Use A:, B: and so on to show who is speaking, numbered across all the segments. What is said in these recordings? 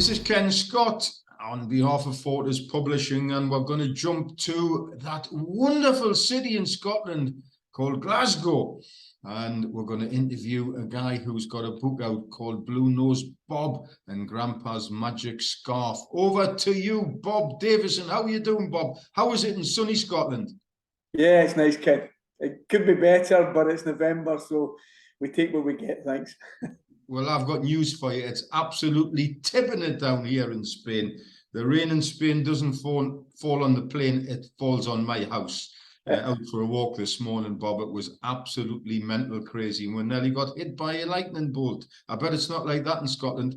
A: This is Ken Scott on behalf of Fortis Publishing, and we're going to jump to that wonderful city in Scotland called Glasgow. And we're going to interview a guy who's got a book out called Blue Nose Bob and Grandpa's Magic Scarf. Over to you, Bob Davison. How are you doing, Bob? How is it in sunny Scotland?
B: Yeah, it's nice, Ken. It could be better, but it's November, so we take what we get, thanks.
A: Well, I've got news for you. It's absolutely tipping it down here in Spain. The rain in Spain doesn't fall on the plane, it falls on my house. Out for a walk this morning, Bob. It was absolutely mental crazy. We nearly got hit by a lightning bolt. I bet it's not like that in Scotland.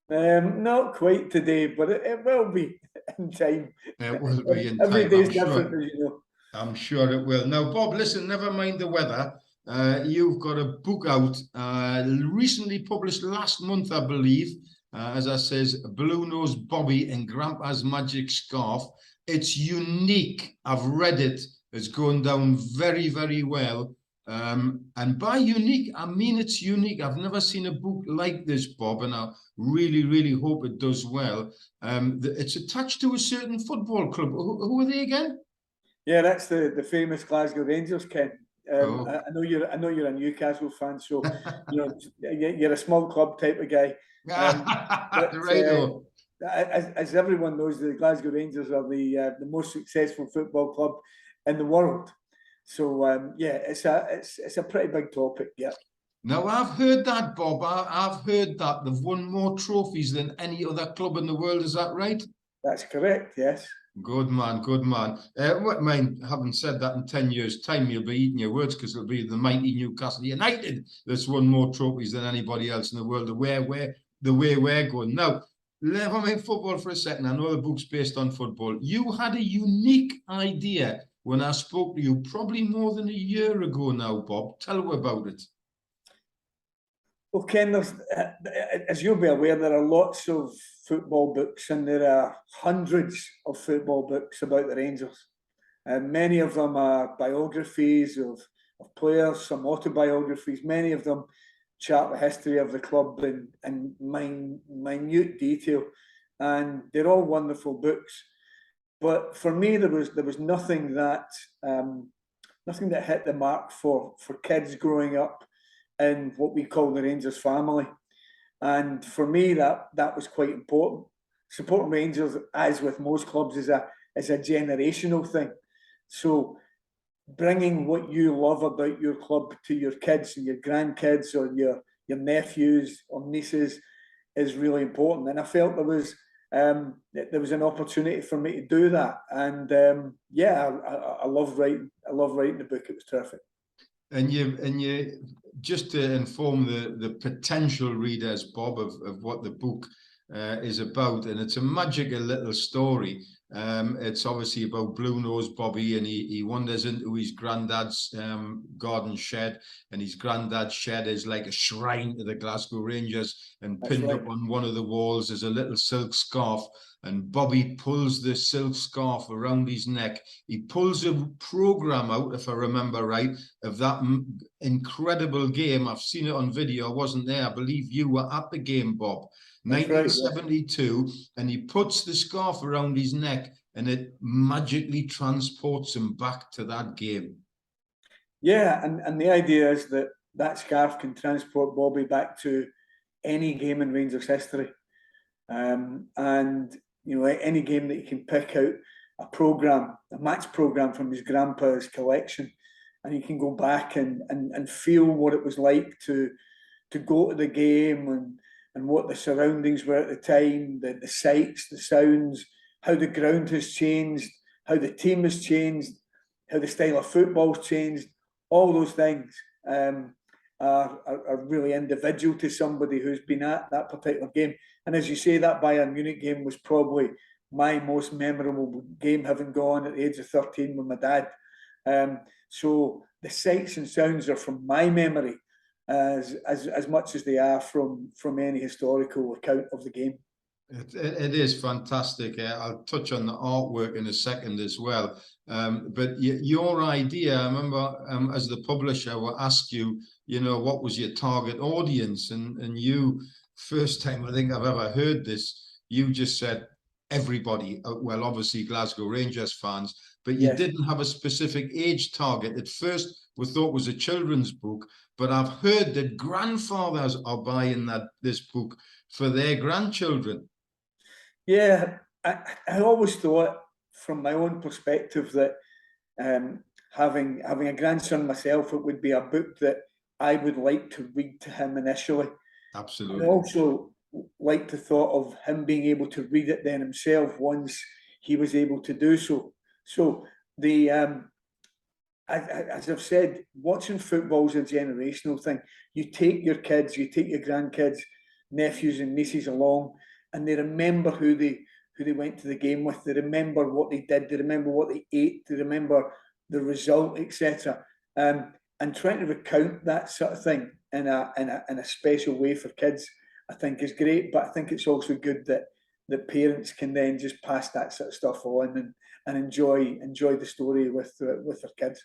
B: Not quite today, but it will be in time.
A: It will be in time.
B: Every day's different, as you know.
A: I'm sure it will. Now, Bob, listen, never mind the weather. You've got a book out, recently published last month, I believe. As I says, Blue Nose Bobby and Grandpa's Magic Scarf. It's unique. I've read it. It's going down very, very well. And by unique, I mean it's unique. I've never seen a book like this, Bob, and I really, really hope it does well. It's attached to a certain football club. Who are they again?
B: Yeah, that's the famous Glasgow Rangers, Ken. I know you're a Newcastle fan, so you're a small club type of guy. As everyone knows, the Glasgow Rangers are the most successful football club in the world. So yeah, it's a pretty big topic. Yeah.
A: Now I've heard that, Bob. I've heard that they've won more trophies than any other club in the world. Is that right?
B: That's correct. Yes.
A: Good man, good man. Mind, having said that, in 10 years' time, you'll be eating your words, because it'll be the mighty Newcastle United that's won more trophies than anybody else in the world. The way we're going now. Never mind football for a second. I know the book's based on football. You had a unique idea when I spoke to you, probably more than a year ago now, Bob. Tell me about it.
B: Well, Ken, as you'll be aware, there are lots of football books, and there are hundreds of football books about the Rangers. And many of them are biographies of players, some autobiographies. Many of them chart the history of the club in minute detail, and they're all wonderful books. But for me, there was nothing that hit the mark for kids growing up in what we call the Rangers family. And for me, that was quite important. Supporting Rangers, as with most clubs, is a generational thing. So bringing what you love about your club to your kids and your grandkids or your nephews or nieces is really important. And I felt there was an opportunity for me to do that. And I love writing. I love writing the book. It was terrific.
A: And you just to inform the potential readers, Bob, of what the book is about, and it's a magical little story. It's obviously about Blue Nose Bobby, and he wanders into his granddad's garden shed, and his granddad's shed is like a shrine to the Glasgow Rangers, and pinned up on one of the walls is a little silk scarf, and Bobby pulls the silk scarf around his neck. He pulls a program out, if I remember right, of that incredible game. I've seen it on video. I wasn't there. I believe you were at the game, Bob. 1972, and he puts the scarf around his neck, and it magically transports him back to that game.
B: Yeah, and the idea is that scarf can transport Bobby back to any game in Rangers history, and any game that he can pick out a match program from his grandpa's collection, and he can go back and feel what it was like to go to the game and what the surroundings were at the time, the sights, the sounds, how the ground has changed, how the team has changed, how the style of football's changed. All those things are really individual to somebody who's been at that particular game. And as you say, that Bayern Munich game was probably my most memorable game, having gone at the age of 13 with my dad. So the sights and sounds are from my memory as much as they are from any historical account of the game.
A: It is fantastic. I'll touch on the artwork in a second as well. But your idea, I remember as the publisher, I will ask you, what was your target audience? And you, first time I think I've ever heard this, you just said everybody, well, obviously Glasgow Rangers fans, but you
B: Yes.
A: didn't have a specific age target. At first, we thought it was a children's book, but I've heard that grandfathers are buying this book for their grandchildren.
B: Yeah, I always thought, from my own perspective, that having a grandson myself, it would be a book that I would like to read to him initially. I
A: Absolutely.
B: also like the thought of him being able to read it then himself once he was able to do so. So the as I've said, watching football is a generational thing. You take your kids, you take your grandkids, nephews and nieces along, and they remember who they went to the game with. They remember what they did. They remember what they ate. They remember the result, etc. And trying to recount that sort of thing in a special way for kids, I think is great. But I think it's also good that parents can then just pass that sort of stuff on and enjoy the story with their kids.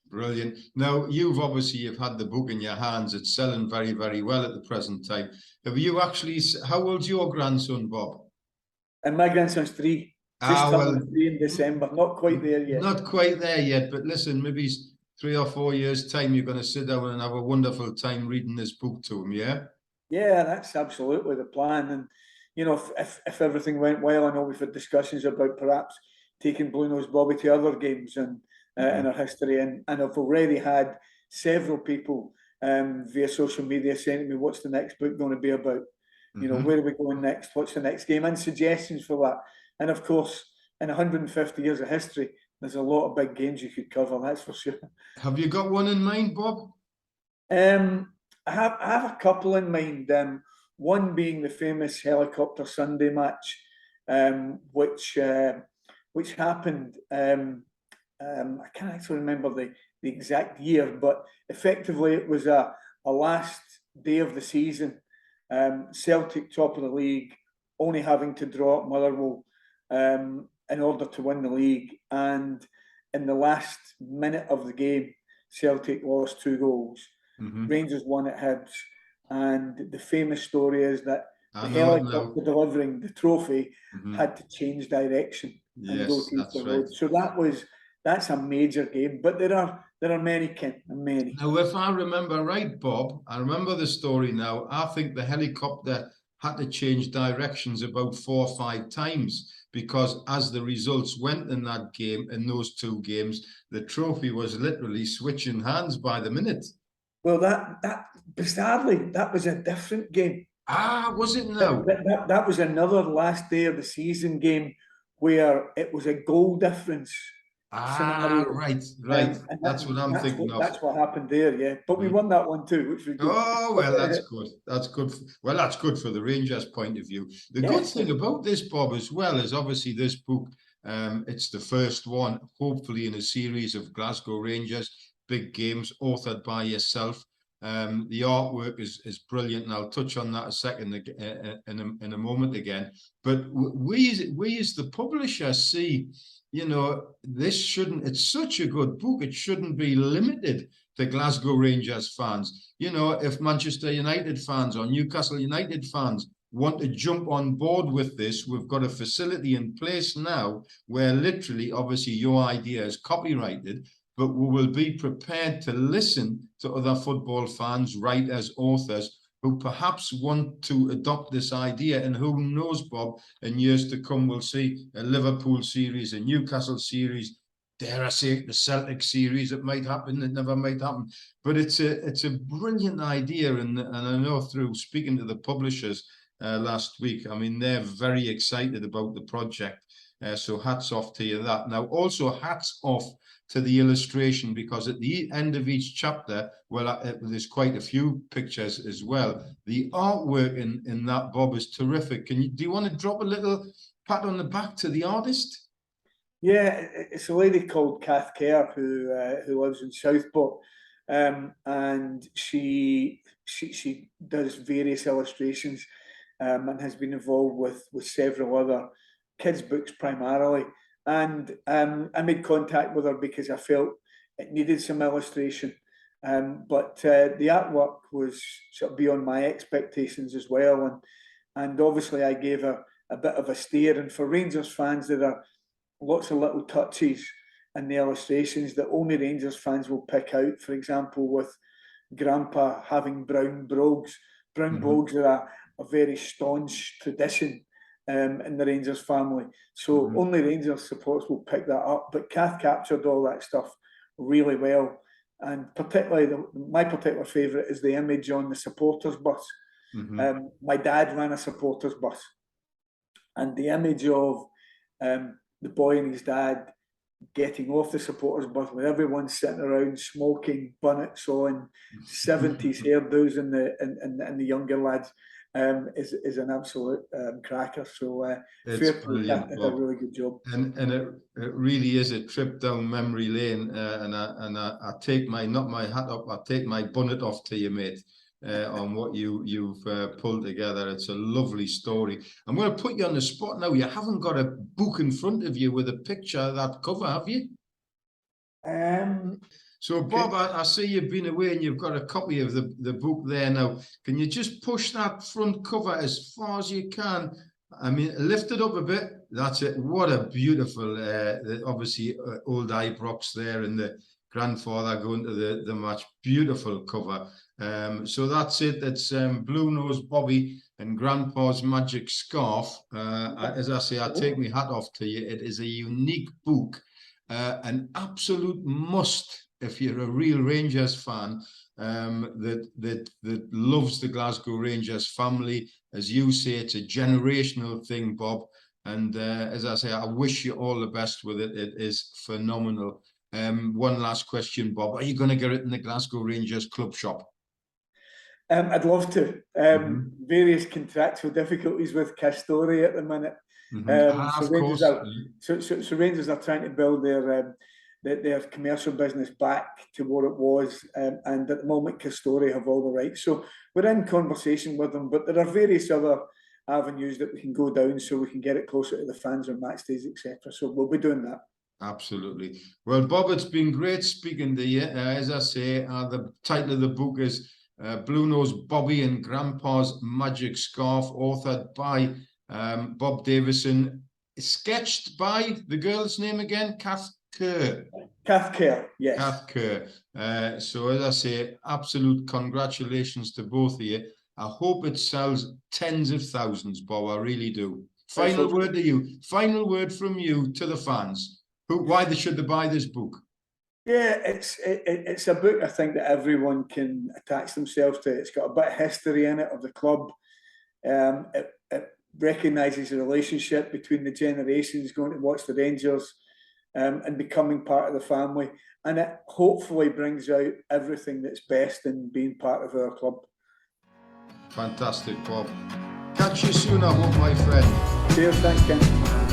A: Brilliant. Now, you've had the book in your hands. It's selling very, very well at the present time. Have you actually, how old's your grandson, Bob?
B: And my grandson's 3, just
A: Well,
B: turned 3 in December. Not quite there yet.
A: Not quite there yet, but listen, maybe 3 or 4 years' time, you're going to sit down and have a wonderful time reading this book to him, yeah?
B: Yeah, that's absolutely the plan. And if everything went well, I know we've had discussions about perhaps taking Blue Nose Bobby to other games and in our history, and I've already had several people via social media saying to me, "What's the next book going to be about? Where are we going next? What's the next game?" And suggestions for that. And of course, in 150 years of history, there's a lot of big games you could cover. That's for sure.
A: Have you got one in mind, Bob?
B: I have a couple in mind. One being the famous Helicopter Sunday match, which happened. I can't actually remember the exact year, but effectively it was a last day of the season. Celtic top of the league, only having to draw at Motherwell in order to win the league, and in the last minute of the game, Celtic lost 2 goals. Rangers won at Hibs, and the famous story is that the helicopter delivering the trophy had to change direction and go to the road. So that's a major game. But there are many, Ken, many.
A: Now, if I remember right, Bob, I remember the story now. I think the helicopter had to change directions about 4 or 5 times, because as the results went in that game, in those 2 games, the trophy was literally switching hands by the minute.
B: Well, that bizarrely, that was a different game.
A: Was it now?
B: That was another last day of the season game where it was a goal difference scenario.
A: Right. That's what I'm thinking of.
B: That's what happened there, yeah. But we won that one too, which was good.
A: Oh, well, that's good. That's good. Well, that's good for the Rangers' point of view. The good thing about this, Bob, as well, is obviously this book, it's the first one, hopefully in a series of Glasgow Rangers big games, authored by yourself. The artwork is brilliant, and I'll touch on that a second in a moment again. But we as the publisher see, this shouldn't, it's such a good book, it shouldn't be limited to Glasgow Rangers fans. If Manchester United fans or Newcastle United fans want to jump on board with this, we've got a facility in place now where literally, obviously, your idea is copyrighted, but we will be prepared to listen to other football fans, writers, authors who perhaps want to adopt this idea. And who knows, Bob, in years to come, we'll see a Liverpool series, a Newcastle series, dare I say it, the Celtic series. It might happen, it never might happen. But it's a brilliant idea. And I know through speaking to the publishers last week, I mean, they're very excited about the project. So hats off to you that. Now, also hats off to the illustration, because at the end of each chapter, well, there's quite a few pictures as well. The artwork in that, Bob, is terrific. Do you want to drop a little pat on the back to the artist?
B: Yeah, it's a lady called Kath Kerr who lives in Southport, and she does various illustrations and has been involved with several other kids' books primarily. And I made contact with her because I felt it needed some illustration. But the artwork was sort of beyond my expectations as well. And obviously I gave her a bit of a stare. And for Rangers fans, there are lots of little touches in the illustrations that only Rangers fans will pick out. For example, with Grandpa having brown brogues. Brown brogues are a very staunch tradition in the Rangers family. So only Rangers supporters will pick that up. But Kath captured all that stuff really well. And particularly, my particular favourite is the image on the supporters bus. My dad ran a supporters bus. And the image of the boy and his dad getting off the supporters bus with everyone sitting around smoking, bonnets on, 70s hairdos in the younger lads is an absolute cracker. So fair play, Kath did a really good job.
A: And it really is a trip down memory lane. And I take not my hat up, I take my bonnet off to you, mate. On what you've pulled together. It's a lovely story. I'm going to put you on the spot now. You haven't got a book in front of you with a picture of that cover, have you? So Bob, I see you've been away and you've got a copy of the book there now. Can you just push that front cover as far as you can? I mean, lift it up a bit. That's it. What a beautiful, obviously old Ibrox there and the grandfather going to the match. Beautiful cover. So that's it. That's Blue Nose Bobby and Grandpa's Magic Scarf. As I say, I take my hat off to you. It is a unique book, an absolute must if you're a real Rangers fan that loves the Glasgow Rangers family. As you say, it's a generational thing, Bob. And as I say, I wish you all the best with it. It is phenomenal. One last question, Bob. Are you going to get it in the Glasgow Rangers club shop?
B: I'd love to. Various contractual difficulties with Castori at the minute. So Rangers are trying to build their commercial business back to what it was, and at the moment Castori have all the rights. So we're in conversation with them, but there are various other avenues that we can go down so we can get it closer to the fans on match days, etc. So we'll be doing that.
A: Absolutely. Well, Bob, it's been great speaking to you. As I say, the title of the book is Blue Nose Bobby and Grandpa's Magic Scarf, authored by Bob Davison, sketched by the girl's name again, Kath Kerr.
B: Kath Kerr, yes.
A: Kath Kerr. So as I say, absolute congratulations to both of you. I hope it sells tens of thousands, Bob. I really do. Final word to you. Final word from you to the fans. Why should they buy this book?
B: Yeah, it's a book I think that everyone can attach themselves to. It's got a bit of history in it of the club. It recognises the relationship between the generations going to watch the Rangers and becoming part of the family. And it hopefully brings out everything that's best in being part of our club.
A: Fantastic, Bob. Catch you soon, I hope, my friend.
B: Cheers, thanks, Ken.